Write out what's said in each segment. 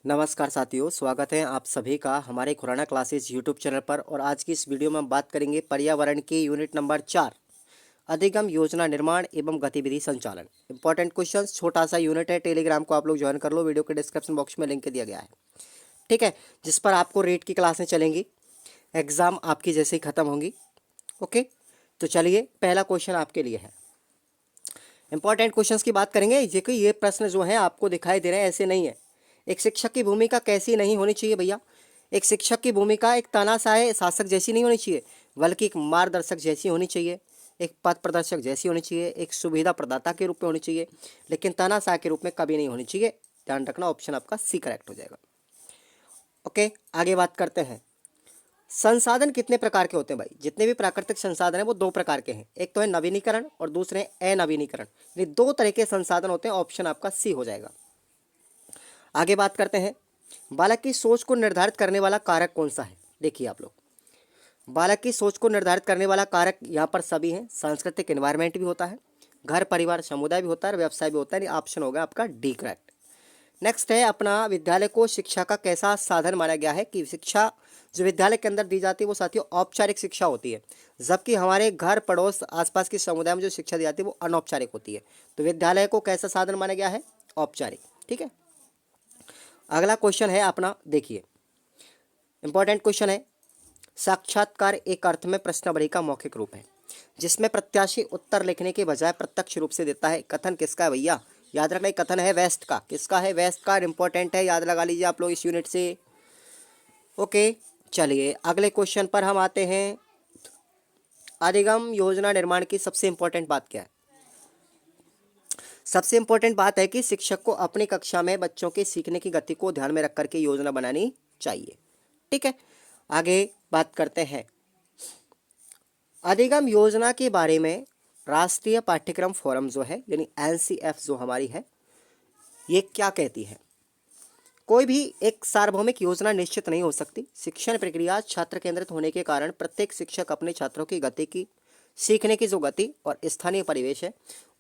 नमस्कार साथियों, स्वागत है आप सभी का हमारे खुराना क्लासेस यूट्यूब चैनल पर। और आज की इस वीडियो में हम बात करेंगे पर्यावरण की यूनिट नंबर 4, अधिगम योजना निर्माण एवं गतिविधि संचालन। इंपॉर्टेंट क्वेश्चंस, छोटा सा यूनिट है, टेलीग्राम को आप लोग ज्वाइन कर लो, वीडियो के डिस्क्रिप्शन बॉक्स में लिंक दिया गया है, ठीक है, जिस पर आपको रेट की क्लासें चलेंगी, एग्जाम आपकी जैसे ही खत्म होंगी। ओके, तो चलिए पहला क्वेश्चन आपके लिए है। इंपॉर्टेंट क्वेश्चंस की बात करेंगे। ये प्रश्न जो है आपको दिखाई दे रहे हैं, ऐसे नहीं है। एक शिक्षक की भूमिका कैसी नहीं होनी चाहिए भैया? एक शिक्षक की भूमिका एक तानाशाह शासक जैसी नहीं होनी चाहिए, बल्कि एक मार्गदर्शक जैसी होनी चाहिए, एक पथ प्रदर्शक जैसी होनी चाहिए, एक सुविधा प्रदाता के रूप में होनी चाहिए, लेकिन तानाशाह के रूप में कभी नहीं होनी चाहिए। ध्यान रखना, ऑप्शन आपका सी करेक्ट हो जाएगा। ओके, आगे बात करते हैं। संसाधन कितने प्रकार के होते हैं भाई? जितने भी प्राकृतिक संसाधन हैं वो दो प्रकार के हैं, एक तो है नवीनीकरण और दूसरे हैं अनवीनीकरण। ये दो तरह के संसाधन होते हैं, ऑप्शन आपका सी हो जाएगा। आगे बात करते हैं, बालक की सोच को निर्धारित करने वाला कारक कौन सा है? देखिए आप लोग, बालक की सोच को निर्धारित करने वाला कारक यहाँ पर सभी हैं। सांस्कृतिक एनवायरनमेंट भी होता है, घर परिवार समुदाय भी होता है, व्यवसाय भी होता है। ऑप्शन होगा आपका डी करेक्ट। नेक्स्ट है अपना, विद्यालय को शिक्षा का कैसा साधन माना गया है? कि शिक्षा जो विद्यालय के अंदर दी जाती है वो साथियों औपचारिक शिक्षा होती है, जबकि हमारे घर पड़ोस आसपास के समुदाय में जो शिक्षा दी जाती है वो अनौपचारिक होती है। तो विद्यालय को कैसा साधन माना गया है? औपचारिक, ठीक है। अगला क्वेश्चन है अपना, देखिए इंपॉर्टेंट क्वेश्चन है। साक्षात्कार एक अर्थ में प्रश्नावली का मौखिक रूप है, जिसमें प्रत्याशी उत्तर लिखने के बजाय प्रत्यक्ष रूप से देता है। कथन किसका है भैया? याद रखना, कथन है वेस्ट का। किसका है? वेस्ट का। इंपॉर्टेंट है, याद लगा लीजिए आप लोग इस यूनिट से। ओके, चलिए अगले क्वेश्चन पर हम आते हैं। अधिगम योजना निर्माण की सबसे इंपॉर्टेंट बात क्या है? सबसे इंपॉर्टेंट बात है कि शिक्षक को अपनी कक्षा में बच्चों के सीखने की गति को ध्यान में रख करके योजना बनानी चाहिए, ठीक है। आगे बात करते हैं, अधिगम योजना के बारे में राष्ट्रीय पाठ्यक्रम फोरम जो है यानी एनसीएफ जो हमारी है, ये क्या कहती है? कोई भी एक सार्वभौमिक योजना निश्चित नहीं हो सकती। शिक्षण प्रक्रिया छात्र केंद्रित होने के कारण प्रत्येक शिक्षक अपने छात्रों की गति की, सीखने की जो गति और स्थानीय परिवेश है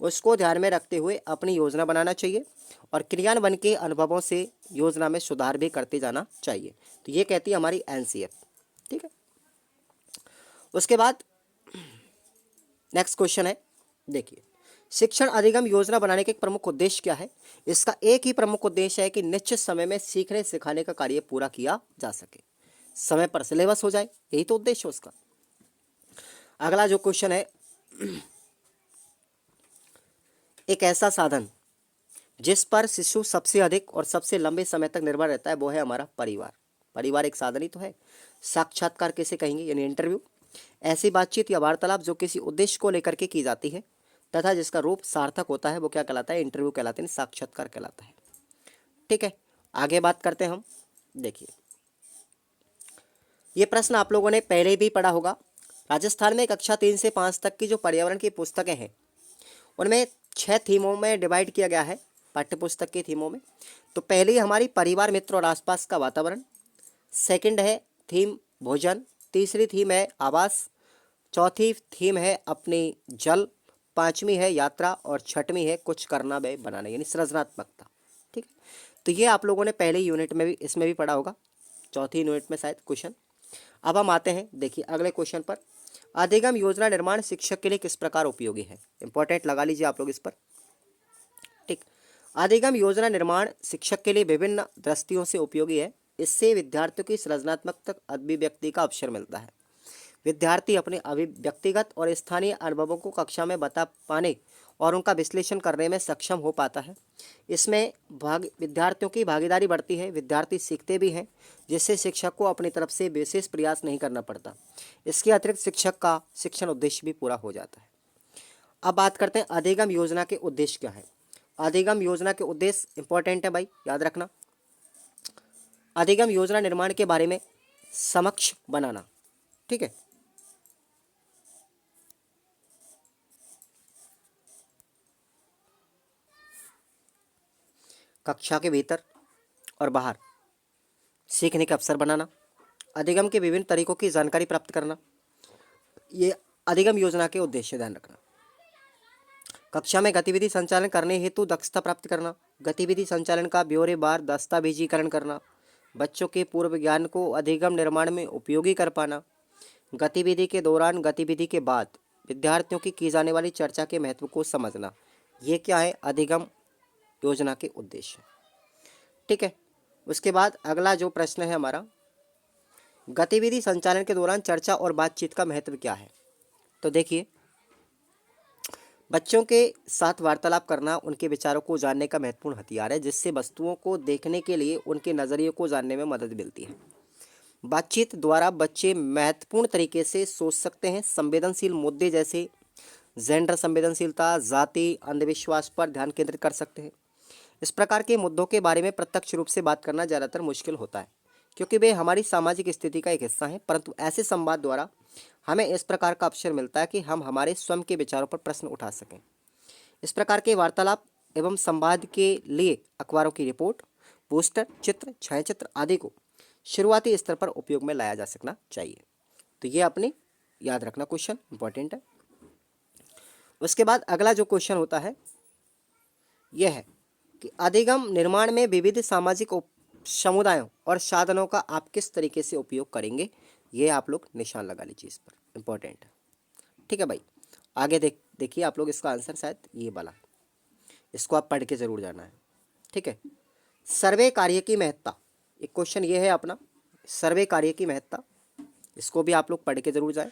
उसको ध्यान में रखते हुए अपनी योजना बनाना चाहिए और क्रियान्वयन के अनुभवों से योजना में सुधार भी करते जाना चाहिए। तो ये कहती है हमारी एनसीएफ, ठीक है। उसके बाद नेक्स्ट क्वेश्चन है, देखिए शिक्षण अधिगम योजना बनाने के एक प्रमुख उद्देश्य क्या है? इसका एक ही प्रमुख उद्देश्य है कि निश्चित समय में सीखने सिखाने का कार्य पूरा किया जा सके, समय पर सिलेबस हो जाए, यही तो उद्देश्य है उसका। अगला जो क्वेश्चन है, एक ऐसा साधन जिस पर शिशु सबसे अधिक और सबसे लंबे समय तक निर्भर रहता है वो है हमारा परिवार। परिवार एक साधन ही तो है। साक्षात्कार किसे कहेंगे? यानी इंटरव्यू, ऐसी बातचीत या वार्तालाप जो किसी उद्देश्य को लेकर के की जाती है तथा जिसका रूप सार्थक होता है वो क्या कहलाता है? इंटरव्यू कहलाते हैं, साक्षात्कार कहलाता है, ठीक है। आगे बात करते हैं हम। देखिए ये प्रश्न आप लोगों ने पहले भी पढ़ा होगा। राजस्थान में कक्षा 3 से 5 तक की जो पर्यावरण की पुस्तकें हैं उनमें 6 थीमों में डिवाइड किया गया है, पाठ्य पुस्तक की थीमों में। तो पहली हमारी परिवार, मित्र और आसपास का वातावरण। सेकंड है थीम भोजन। तीसरी थीम है आवास। चौथी थीम है अपनी जल। पांचवी है यात्रा और छठवीं है कुछ करना व बनाना यानी सृजनात्मकता, ठीक है। तो ये आप लोगों ने पहले यूनिट में भी, इसमें भी पढ़ा होगा, चौथी यूनिट में शायद क्वेश्चन। अब हम आते हैं, देखिए अगले क्वेश्चन पर, अधिगम योजना निर्माण शिक्षक के लिए किस प्रकार उपयोगी है? इंपॉर्टेंट लगा लीजिए आप लोग इस पर, ठीक। अधिगम योजना निर्माण शिक्षक के लिए विभिन्न दृष्टियों से उपयोगी है। इससे विद्यार्थियों की सृजनात्मक अभिव्यक्ति का अवसर मिलता है। विद्यार्थी अपने व्यक्तिगत और स्थानीय अनुभवों को कक्षा में बता पाने और उनका विश्लेषण करने में सक्षम हो पाता है। इसमें विद्यार्थियों की भागीदारी बढ़ती है, विद्यार्थी सीखते भी हैं, जिससे शिक्षक को अपनी तरफ से विशेष प्रयास नहीं करना पड़ता। इसके अतिरिक्त शिक्षक का शिक्षण उद्देश्य भी पूरा हो जाता है। अब बात करते हैं अधिगम योजना के उद्देश्य क्या है। अधिगम योजना के उद्देश्य इंपॉर्टेंट है भाई, याद रखना। अधिगम योजना निर्माण के बारे में समक्ष बनाना, ठीक है। कक्षा के भीतर और बाहर सीखने के अवसर बनाना, अधिगम के विभिन्न तरीकों की जानकारी प्राप्त करना, ये अधिगम योजना के उद्देश्य, ध्यान रखना। कक्षा में गतिविधि संचालन करने हेतु दक्षता प्राप्त करना, गतिविधि संचालन का ब्यौरेवार दस्तावेजीकरण करना, बच्चों के पूर्व ज्ञान को अधिगम निर्माण में उपयोगी कर पाना, गतिविधि के दौरान गतिविधि के बाद विद्यार्थियों की जाने वाली चर्चा के महत्व को समझना। ये क्या है? अधिगम योजना के उद्देश्य। ठीक है। उसके बाद अगला जो प्रश्न है हमारा, गतिविधि संचालन के दौरान चर्चा और बातचीत का महत्व क्या है? तो देखिए, बच्चों के साथ वार्तालाप करना उनके विचारों को जानने का महत्वपूर्ण हथियार है, जिससे वस्तुओं को देखने के लिए उनके नज़रिए को जानने में मदद मिलती है। बातचीत द्वारा बच्चे महत्वपूर्ण तरीके से सोच सकते हैं। संवेदनशील मुद्दे जैसे जेंडर संवेदनशीलता, जाति, अंधविश्वास पर ध्यान केंद्रित कर सकते हैं। इस प्रकार के मुद्दों के बारे में प्रत्यक्ष रूप से बात करना ज़्यादातर मुश्किल होता है, क्योंकि वे हमारी सामाजिक स्थिति का एक हिस्सा हैं, परंतु ऐसे संवाद द्वारा हमें इस प्रकार का अवसर मिलता है कि हम हमारे स्वयं के विचारों पर प्रश्न उठा सकें। इस प्रकार के वार्तालाप एवं संवाद के लिए अखबारों की रिपोर्ट, पोस्टर, चित्र, छायाचित्र आदि को शुरुआती स्तर पर उपयोग में लाया जा सकना चाहिए। तो ये अपने याद रखना, क्वेश्चन इंपॉर्टेंट है। उसके बाद अगला जो क्वेश्चन होता है यह है कि अधिगम निर्माण में विविध सामाजिक समुदायों और साधनों का आप किस तरीके से उपयोग करेंगे? ये आप लोग निशान लगा लीजिए, इस पर इंपॉर्टेंट है। ठीक है भाई, आगे देखिए आप लोग, इसका आंसर शायद ये वाला, इसको आप पढ़ के जरूर जाना है। ठीक है। सर्वे कार्य की महत्ता, एक क्वेश्चन ये है अपना, सर्वे कार्य की महत्ता, इसको भी आप लोग पढ़ के जरूर जाए।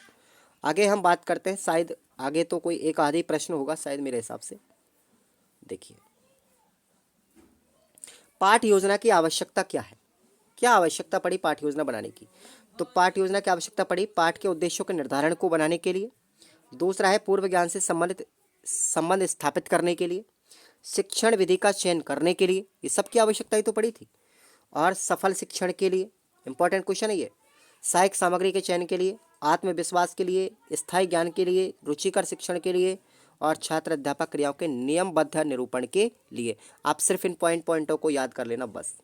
आगे हम बात करते हैं, शायद आगे तो कोई एक आधा ही प्रश्न होगा शायद मेरे हिसाब से। देखिए, पाठ योजना की आवश्यकता क्या है? क्या आवश्यकता पड़ी पाठ योजना बनाने की? तो पाठ योजना की आवश्यकता पड़ी पाठ के उद्देश्यों के निर्धारण को बनाने के लिए। दूसरा है पूर्व ज्ञान से संबंध स्थापित करने के लिए, शिक्षण विधि का चयन करने के लिए, ये सब की आवश्यकता ही तो पड़ी थी। और सफल शिक्षण के लिए, इंपॉर्टेंट क्वेश्चन है ये, सहायक सामग्री के चयन के लिए, आत्मविश्वास के लिए, स्थायी ज्ञान के लिए, रुचिकर शिक्षण के लिए और छात्र अध्यापक क्रियाओं के नियमबद्ध निरूपण के लिए। आप सिर्फ इन पॉइंटों को याद कर लेना बस।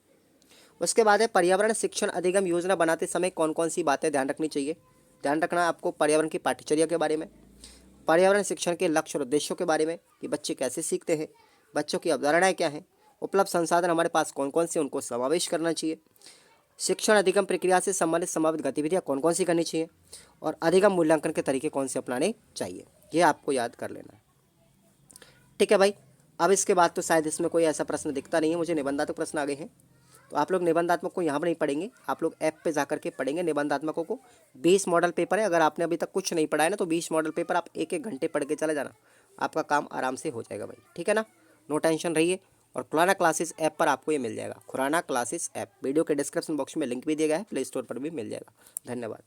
उसके बाद है पर्यावरण शिक्षण अधिगम योजना बनाते समय कौन कौन सी बातें ध्यान रखनी चाहिए? ध्यान रखना आपको पर्यावरण की पाठ्यचर्या के बारे में, पर्यावरण शिक्षण के लक्ष्य और उद्देश्यों के बारे में कि बच्चे कैसे सीखते हैं, बच्चों की अवधारणाएं क्या हैं, उपलब्ध संसाधन हमारे पास कौन कौन से उनको समावेश करना चाहिए, शिक्षण अधिगम प्रक्रिया से संबंधित संभावित गतिविधियाँ कौन कौन सी करनी चाहिए और अधिगम मूल्यांकन के तरीके कौन से अपनाने चाहिए, ये आपको याद कर लेना है। ठीक है भाई। अब इसके बाद तो शायद इसमें कोई ऐसा प्रश्न दिखता नहीं है मुझे, निबंधात्मक प्रश्न आ गए हैं, तो आप लोग निबंधात्मक को यहाँ पर नहीं पढ़ेंगे, आप लोग ऐप पे जाकर के पढ़ेंगे निबंधात्मकों को। 20 मॉडल पेपर है, अगर आपने अभी तक कुछ नहीं पढ़ा है ना तो 20 मॉडल पेपर आप एक एक घंटे पढ़ के चले जाना, आपका काम आराम से हो जाएगा भाई। ठीक है ना, नो टेंशन रहिए। और खुराना क्लासेस ऐप पर आपको ये मिल जाएगा, खुराना क्लासेस ऐप, वीडियो के डिस्क्रिप्शन बॉक्स में लिंक भी दिया गया है, प्ले स्टोर पर भी मिल जाएगा। धन्यवाद।